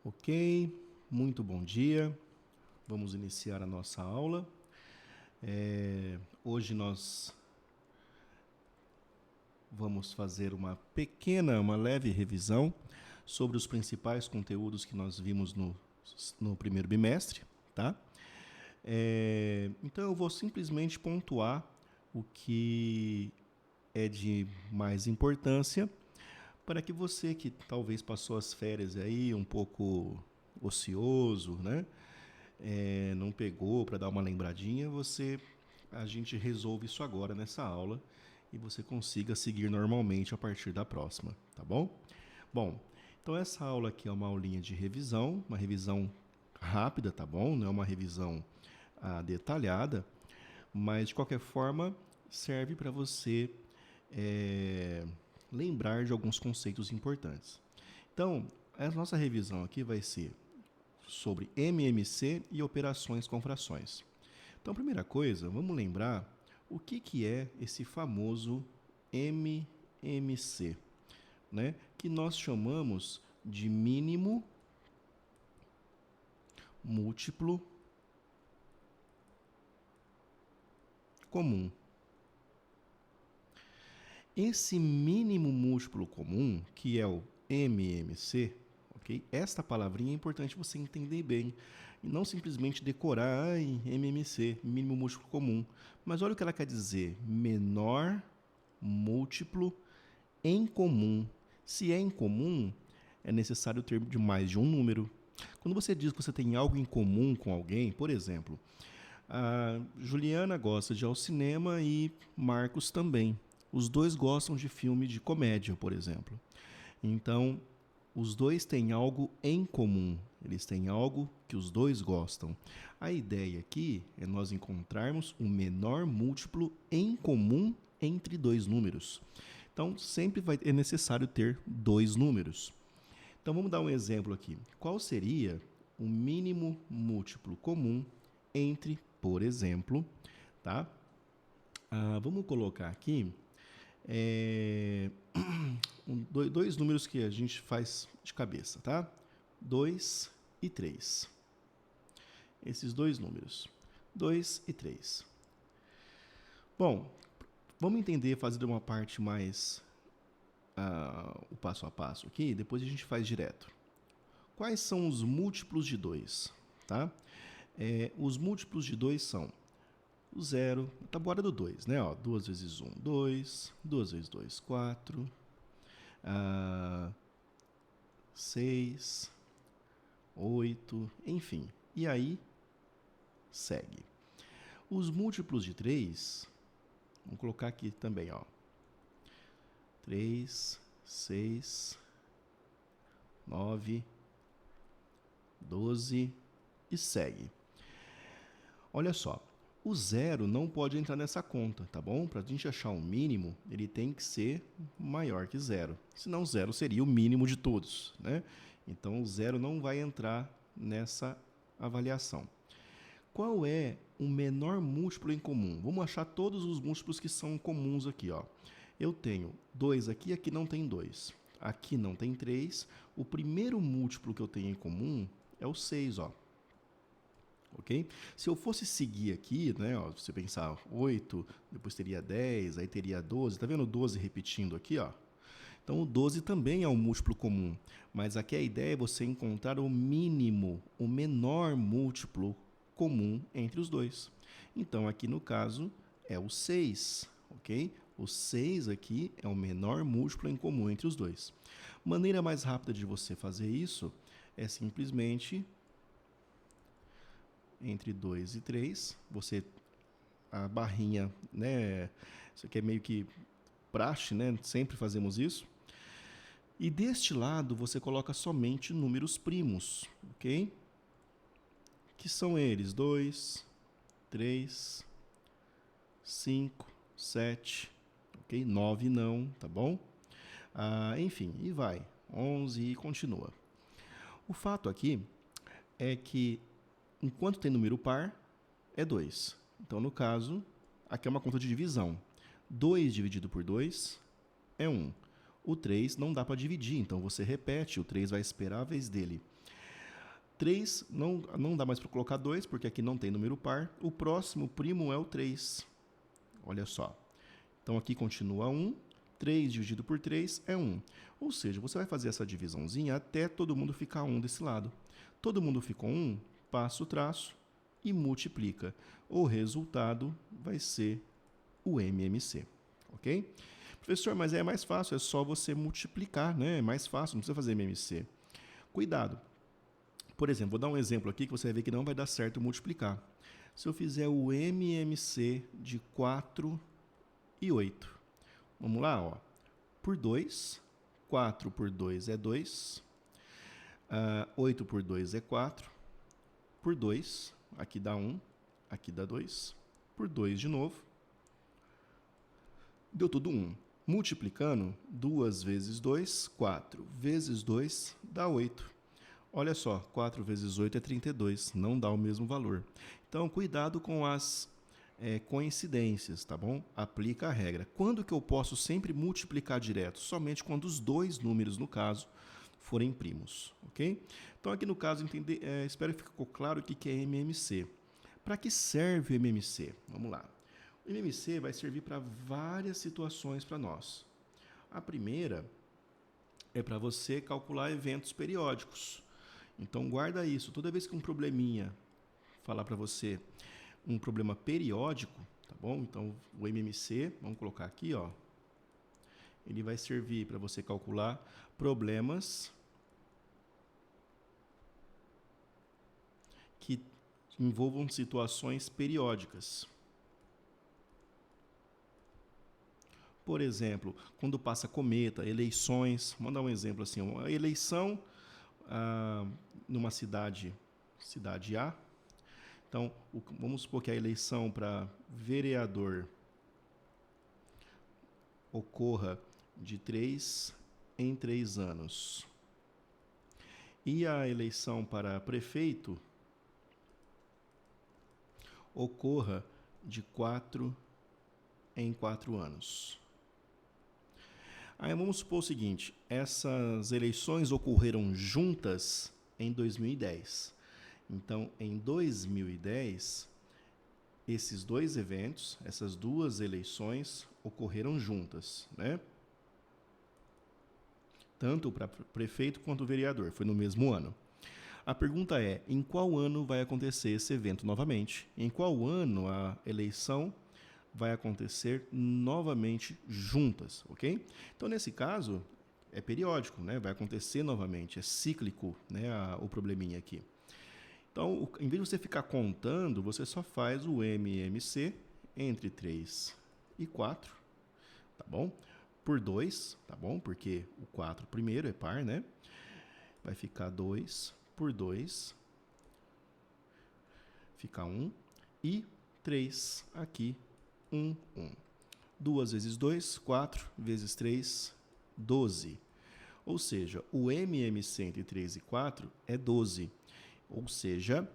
Ok, muito bom dia. Vamos iniciar a nossa aula. Hoje nós vamos fazer uma leve revisão sobre os principais conteúdos que nós vimos no primeiro bimestre, tá? Então eu vou simplesmente pontuar o que é de mais importância para que você que talvez passou as férias aí um pouco ocioso, né? Não pegou para dar uma lembradinha, a gente resolve isso agora nessa aula e você consiga seguir normalmente a partir da próxima, tá bom? Bom, então essa aula aqui é uma aulinha de revisão, uma revisão rápida, tá bom? Não é uma revisão detalhada, mas de qualquer forma serve para você lembrar de alguns conceitos importantes. Então, a nossa revisão aqui vai ser sobre MMC e operações com frações. Então, primeira coisa, vamos lembrar o que é esse famoso MMC, né? Que nós chamamos de mínimo múltiplo comum. Esse mínimo múltiplo comum, que é o MMC, ok? Esta palavrinha é importante você entender bem e não simplesmente decorar MMC, mínimo múltiplo comum. Mas olha o que ela quer dizer: menor múltiplo em comum. Se é em comum, é necessário ter de mais de um número. Quando você diz que você tem algo em comum com alguém, por exemplo, a Juliana gosta de ir ao cinema e Marcos também. Os dois gostam de filme de comédia, por exemplo. Então, os dois têm algo em comum. Eles têm algo que os dois gostam. A ideia aqui é nós encontrarmos o menor múltiplo em comum entre dois números. Então, sempre é necessário ter dois números. Então, vamos dar um exemplo aqui. Qual seria o mínimo múltiplo comum entre, por exemplo, tá? Vamos colocar aqui dois números que a gente faz de cabeça, tá? 2 e 3. Esses dois números, 2 e 3. Bom, vamos entender, fazer uma parte mais o passo a passo aqui, depois a gente faz direto. Quais são os múltiplos de 2? Tá? Os múltiplos de 2 são o 0, a tabuada do 2, né? 2 vezes 1, 2, 2 vezes 2, 4, 6, 8, enfim. E aí, segue. Os múltiplos de 3, vamos colocar aqui também, 3, 6, 9, 12 e segue. Olha só, o 0 não pode entrar nessa conta, tá bom? Para a gente achar um mínimo, ele tem que ser maior que 0. Senão 0 seria o mínimo de todos, né? Então o 0 não vai entrar nessa avaliação. Qual é o menor múltiplo em comum? Vamos achar todos os múltiplos que são comuns aqui, Eu tenho 2 aqui, aqui não tem 2. Aqui não tem 3. O primeiro múltiplo que eu tenho em comum é o 6, ok? Se eu fosse seguir aqui, né, você pensar 8, depois teria 10, aí teria 12, tá vendo o 12 repetindo aqui, Então o 12 também é um múltiplo comum, mas aqui a ideia é você encontrar o mínimo, o menor múltiplo comum entre os dois. Então aqui no caso é o 6, ok? O 6 aqui é o menor múltiplo em comum entre os dois. Maneira mais rápida de você fazer isso é simplesmente entre 2 e 3, a barrinha, né? Isso aqui é meio que praxe, né? Sempre fazemos isso. E deste lado você coloca somente números primos, ok? Que são eles: 2, 3, 5, 7, ok? 9 não, tá bom? Enfim, e vai. 11 e continua. O fato aqui é que enquanto tem número par, é 2. Então, no caso, aqui é uma conta de divisão. 2 dividido por 2 é 1. O 3 não dá para dividir, então você repete, o 3 vai esperar a vez dele. 3, não dá mais para colocar 2, porque aqui não tem número par. O próximo primo é o 3. Olha só. Então, aqui continua 1. 3 dividido por 3 é 1. Ou seja, você vai fazer essa divisãozinha até todo mundo ficar 1 desse lado. Todo mundo ficou 1, passa o traço e multiplica. O resultado vai ser o MMC. Ok? Professor, mas é mais fácil, é só você multiplicar, né? É mais fácil, não precisa fazer MMC. Cuidado. Por exemplo, vou dar um exemplo aqui que você vai ver que não vai dar certo multiplicar. Se eu fizer o MMC de 4 e 8. Vamos lá, ó. Por 2. 4 por 2 é 2. 8 por 2 é 4. Por 2, aqui dá 1. Aqui dá 2. Por 2 de novo. Deu tudo 1. Multiplicando, 2 vezes 2, 4. Vezes 2 dá 8. Olha só, 4 vezes 8 é 32. Não dá o mesmo valor. Então, cuidado com as coincidências, tá bom? Aplica a regra. Quando que eu posso sempre multiplicar direto? Somente quando os dois números, no caso, forem primos, ok? Então, aqui no caso, espero que ficou claro o que é MMC. Para que serve o MMC? Vamos lá. O MMC vai servir para várias situações para nós. A primeira é para você calcular eventos periódicos. Então, guarda isso. Toda vez que um probleminha falar para você um problema periódico, tá bom? Então, o MMC, vamos colocar aqui, ó. Ele vai servir para você calcular problemas que envolvam situações periódicas. Por exemplo, quando passa cometa, eleições, vamos dar um exemplo assim, uma eleição numa cidade A. Então, vamos supor que a eleição para vereador ocorra de 3 em 3 anos. E a eleição para prefeito ocorra de 4 em 4 anos. Aí vamos supor o seguinte, essas eleições ocorreram juntas em 2010. Então, em 2010, esses dois eventos, essas duas eleições ocorreram juntas, né? Tanto para prefeito quanto vereador, foi no mesmo ano. A pergunta é, em qual ano vai acontecer esse evento novamente? Em qual ano a eleição vai acontecer novamente juntas, ok? Então, nesse caso, é periódico, né? Vai acontecer novamente, é cíclico, né? O probleminha aqui. Então, em vez de você ficar contando, você só faz o MMC entre 3 e 4, tá bom? Por 2, tá bom? Porque o 4 primeiro é par, né? Vai ficar 2 por 2, fica 1, e 3 aqui, 1, 1. 2 vezes 2, 4, vezes 3, 12. Ou seja, o MMC entre 3 e 4 é 12. Ou seja,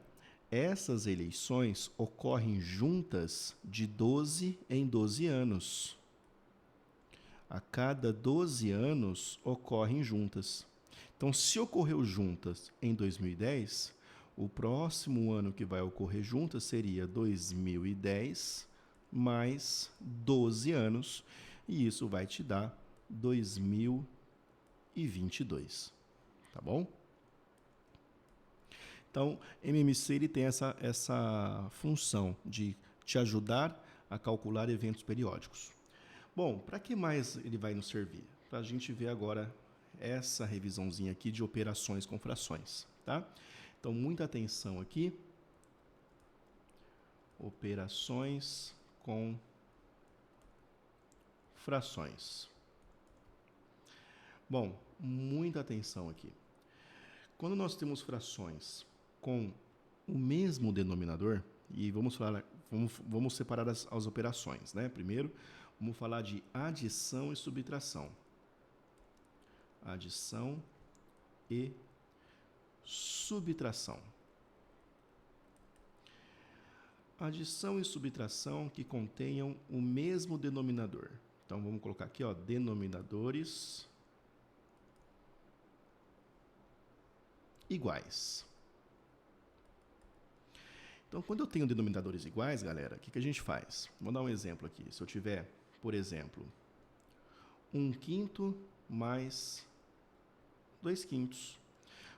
essas eleições ocorrem juntas de 12 em 12 anos. A cada 12 anos ocorrem juntas. Então, se ocorreu juntas em 2010, o próximo ano que vai ocorrer juntas seria 2010 mais 12 anos, e isso vai te dar 2022. Tá bom? Então, MMC ele tem essa função de te ajudar a calcular eventos periódicos. Bom, para que mais ele vai nos servir? Para a gente ver agora essa revisãozinha aqui de operações com frações, tá? Então, muita atenção aqui. Operações com frações. Bom, muita atenção aqui. Quando nós temos frações com o mesmo denominador, e vamos separar as operações, né? Primeiro, vamos falar de adição e subtração. Adição e subtração. Adição e subtração que contenham o mesmo denominador. Então, vamos colocar aqui, ó, denominadores iguais. Então, quando eu tenho denominadores iguais, galera, o que a gente faz? Vou dar um exemplo aqui. Se eu tiver, por exemplo, 1/5 mais 2/5.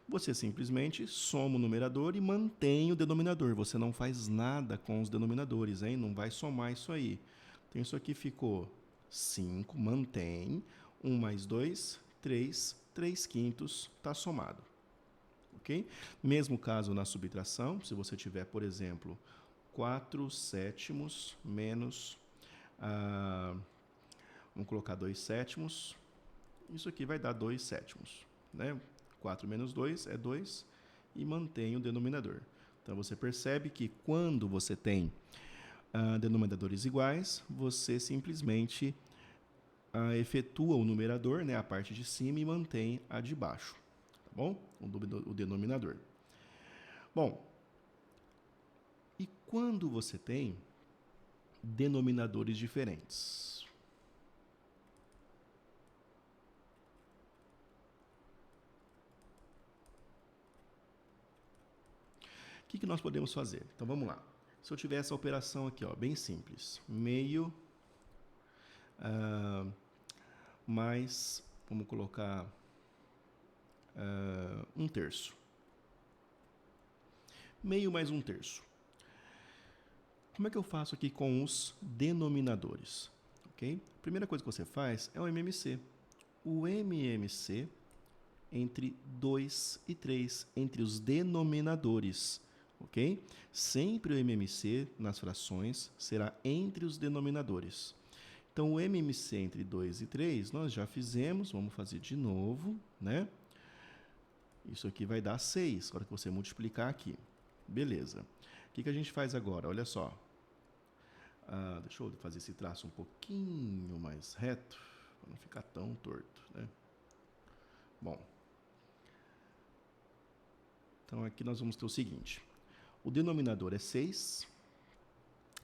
Você simplesmente soma o numerador e mantém o denominador. Você não faz nada com os denominadores, hein? Não vai somar isso aí. Então, isso aqui ficou 5, mantém. 1 mais 2, 3. 3/5 está somado. Ok? Mesmo caso na subtração, se você tiver, por exemplo, 4/7 menos, vamos colocar 2/7, isso aqui vai dar 2/7, né? 4 menos 2 é 2 e mantém o denominador. Então, você percebe que quando você tem denominadores iguais, você simplesmente efetua o numerador, né, a parte de cima, e mantém a de baixo. Tá bom? O denominador. Bom, e quando você tem denominadores diferentes? O que nós podemos fazer? Então, vamos lá. Se eu tiver essa operação aqui, ó, bem simples. Meio mais, vamos colocar 1/3. Meio mais 1/3. Como é que eu faço aqui com os denominadores? Ok? A primeira coisa que você faz é o MMC. O MMC entre 2 e 3, entre os denominadores. Ok? Sempre o MMC nas frações será entre os denominadores. Então, o MMC entre 2 e 3, nós já fizemos, vamos fazer de novo, né? Isso aqui vai dar 6, na hora que você multiplicar aqui. Beleza. O que a gente faz agora? Olha só. Deixa eu fazer esse traço um pouquinho mais reto, para não ficar tão torto, né? Bom. Então, aqui nós vamos ter o seguinte. O denominador é 6.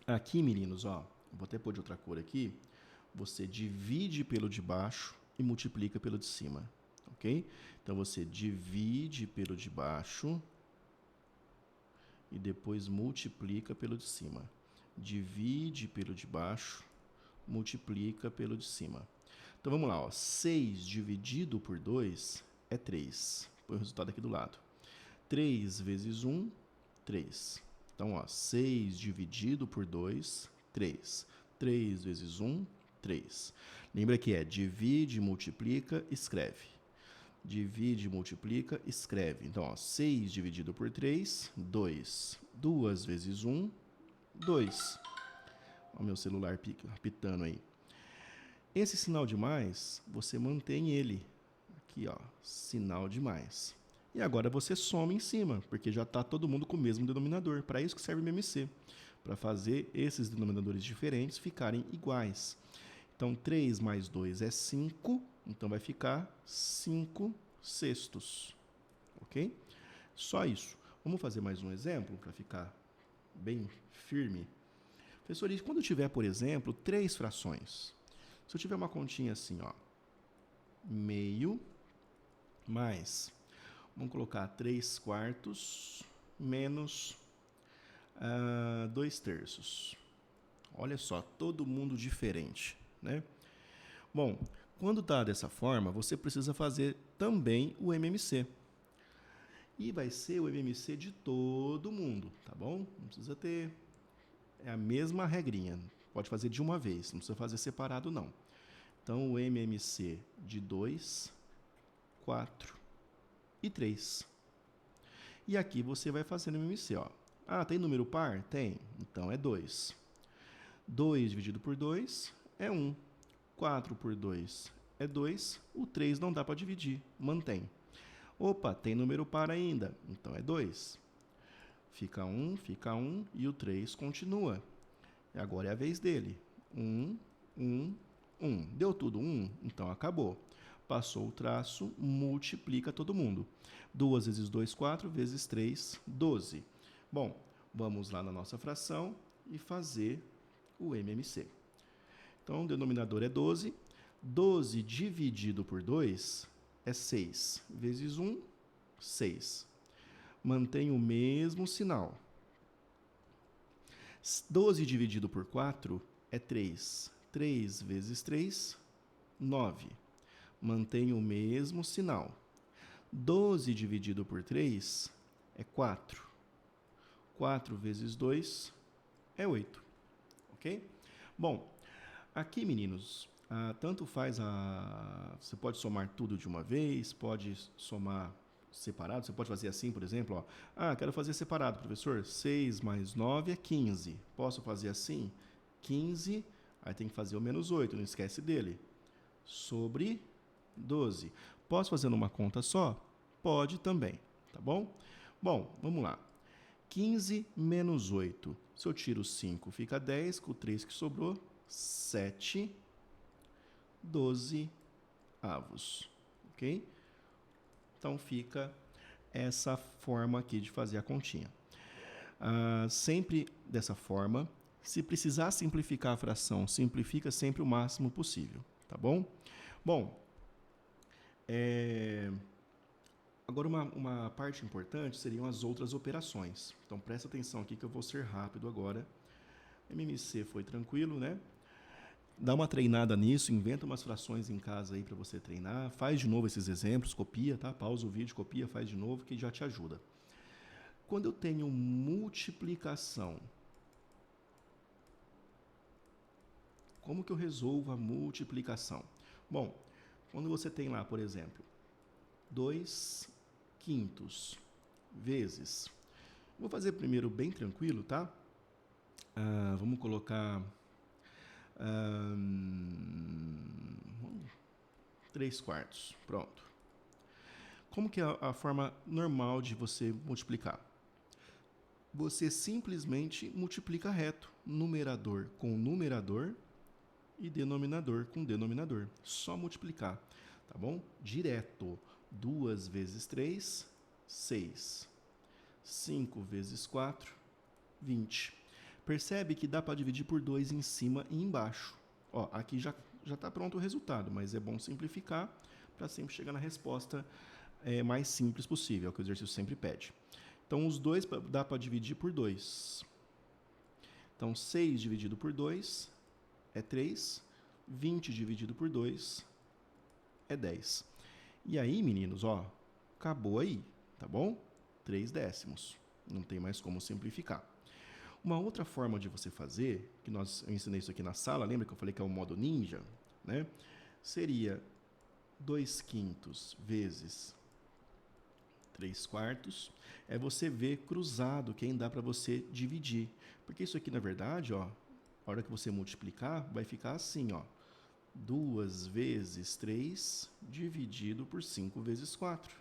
Aqui, meninos, ó, vou até pôr de outra cor aqui. Você divide pelo de baixo e multiplica pelo de cima, ok? Então, você divide pelo de baixo e depois multiplica pelo de cima. Divide pelo de baixo, multiplica pelo de cima. Então, vamos lá, ó. 6 dividido por 2 é 3. Põe o resultado aqui do lado. 3 vezes 1, 3. Então, ó, 6 dividido por 2, 3. 3 vezes 1, 3. Lembra que é divide, multiplica, escreve. Divide, multiplica, escreve. Então, ó, 6 dividido por 3, 2. 2 vezes 1, 2. Olha o meu celular pitando aí. Esse sinal de mais, você mantém ele. Aqui, ó, sinal de mais. E agora você soma em cima, porque já está todo mundo com o mesmo denominador. Para isso que serve o MMC, para fazer esses denominadores diferentes ficarem iguais. Então, 3 mais 2 é 5, então vai ficar 5/6. Ok? Só isso. Vamos fazer mais um exemplo para ficar bem firme. Professor, e quando eu tiver, por exemplo, 3 frações? Se eu tiver uma continha assim, ó, meio mais, vamos colocar 3/4 menos 2/3. Olha só, todo mundo diferente, né? Bom, quando está dessa forma, você precisa fazer também o MMC. E vai ser o MMC de todo mundo, tá bom? Não precisa ter... É a mesma regrinha. Pode fazer de uma vez, não precisa fazer separado, não. Então, o MMC de 2, 4 e 3. E aqui você vai fazendo o MMC, ó. Tem número par? Tem. Então, é 2. 2 dividido por 2 é 1. 4 por 2 é 2. O 3 não dá para dividir, mantém. Opa, tem número par ainda, então é 2. Fica 1 e o 3 continua. E agora é a vez dele. 1, 1, 1. Deu tudo 1? Então acabou. Passou o traço, multiplica todo mundo. 2 vezes 2, 4, vezes 3, 12. Bom, vamos lá na nossa fração e fazer o MMC. Então, o denominador é 12. 12 dividido por 2 é 6. Vezes 1, 6. Mantém o mesmo sinal. 12 dividido por 4 é 3. 3 vezes 3, 9. Mantém o mesmo sinal. 12 dividido por 3 é 4. 4 vezes 2 é 8. Ok? Bom, aqui, meninos, tanto faz você pode somar tudo de uma vez, pode somar separado, você pode fazer assim, por exemplo, ó. Quero fazer separado, professor. 6 mais 9 é 15. Posso fazer assim? 15, aí tem que fazer o menos 8, não esquece dele. Sobre 12. Posso fazer numa conta só? Pode também, tá bom? Bom, vamos lá. 15 menos 8. Se eu tiro 5, fica 10. Com o 3 que sobrou, 7, 12 avos. Ok? Então, fica essa forma aqui de fazer a continha. Sempre dessa forma. Se precisar simplificar a fração, simplifica sempre o máximo possível. Tá bom? Bom, agora uma parte importante seriam as outras operações. Então, presta atenção aqui que eu vou ser rápido agora. MMC foi tranquilo, né? Dá uma treinada nisso, inventa umas frações em casa aí para você treinar. Faz de novo esses exemplos, copia, tá? Pausa o vídeo, copia, faz de novo, que já te ajuda. Quando eu tenho multiplicação, como que eu resolvo a multiplicação? Bom, quando você tem lá, por exemplo, 2 quintos vezes... Vou fazer primeiro bem tranquilo, tá? Vamos colocar 3 quartos. Pronto. Como que é a forma normal de você multiplicar? Você simplesmente multiplica reto. Numerador com numerador e denominador com denominador. Só multiplicar, tá bom? Direto. 2 vezes 3, 6. 5 vezes 4, 20. Percebe que dá para dividir por 2 em cima e embaixo. Ó, aqui já está pronto o resultado, mas é bom simplificar para sempre chegar na resposta mais simples possível, é o que o exercício sempre pede. Então, os dois dá para dividir por 2. Então, 6 dividido por 2 é 3. 20 dividido por 2 é 10. E aí, meninos, ó, acabou aí, tá bom? 3 décimos. Não tem mais como simplificar. Uma outra forma de você fazer, que eu ensinei isso aqui na sala, lembra que eu falei que é o modo ninja, né? Seria 2 quintos vezes 3 quartos. É você ver cruzado quem dá para você dividir. Porque isso aqui, na verdade, ó, a hora que você multiplicar, vai ficar assim, ó. 2 vezes 3 dividido por 5 vezes 4.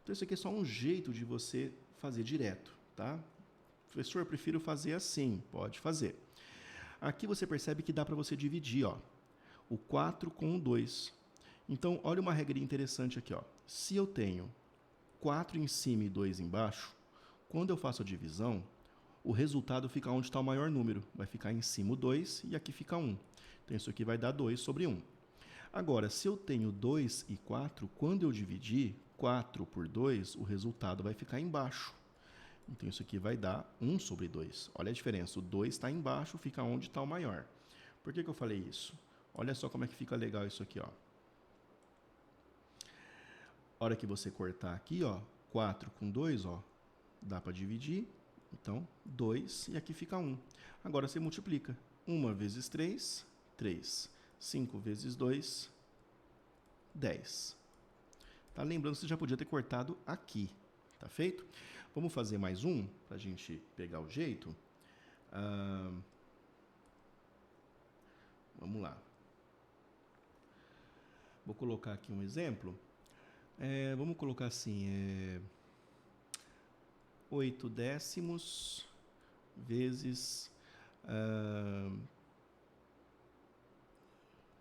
Então, isso aqui é só um jeito de você fazer direto, tá? Professor, eu prefiro fazer assim. Pode fazer. Aqui você percebe que dá para você dividir, ó, o 4 com o 2. Então, olha uma regrinha interessante aqui, ó. Se eu tenho 4 em cima e 2 embaixo, quando eu faço a divisão, o resultado fica onde está o maior número. Vai ficar em cima o 2 e aqui fica 1. Então, isso aqui vai dar 2 sobre 1. Agora, se eu tenho 2 e 4, quando eu dividir 4 por 2, o resultado vai ficar embaixo. Então, isso aqui vai dar 1 sobre 2. Olha a diferença. O 2 está embaixo, fica onde está o maior. Por que eu falei isso? Olha só como é que fica legal isso aqui, ó. A hora que você cortar aqui, ó, 4 com 2, ó, dá para dividir. Então, 2 e aqui fica 1. Agora você multiplica. 1 vezes 3, 3. 5 vezes 2, 10. Tá? Lembrando que você já podia ter cortado aqui. Tá feito? Vamos fazer mais um para a gente pegar o jeito. Vamos lá. Vou colocar aqui um exemplo. Vamos colocar assim, 8 décimos vezes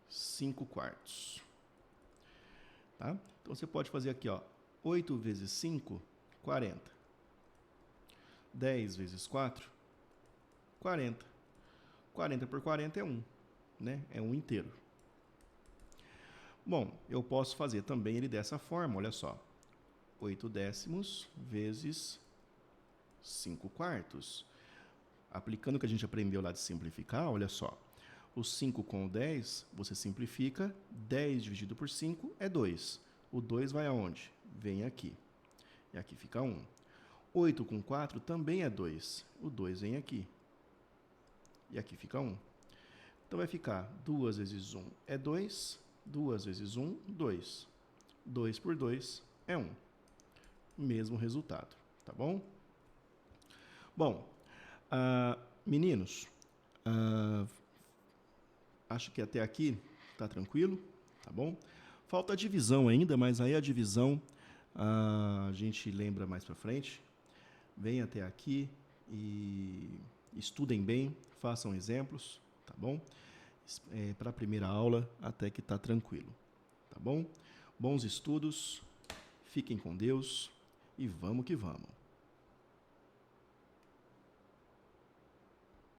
5 quartos. Tá? Então, você pode fazer aqui, ó, 8 vezes 5, 40. 10 vezes 4, 40. 40 por 40 é 1, né? É 1 inteiro. Bom, eu posso fazer também ele dessa forma, olha só. 8 décimos vezes 5 quartos. Aplicando o que a gente aprendeu lá de simplificar, olha só. O 5 com o 10, você simplifica. 10 dividido por 5 é 2. O 2 vai aonde? Vem aqui. E aqui fica 1. 8 com 4 também é 2. O 2 vem aqui. E aqui fica 1. Então vai ficar 2 vezes 1 é 2. 2 vezes 1, 2. 2 por 2 é 1. Mesmo resultado, tá bom? Bom, meninos, acho que até aqui tá tranquilo, tá bom? Falta a divisão ainda, mas aí a divisão a gente lembra mais para frente. Venham até aqui e estudem bem, façam exemplos, tá bom? Para a primeira aula até que tá tranquilo, tá bom? Bons estudos, fiquem com Deus e vamos que vamos.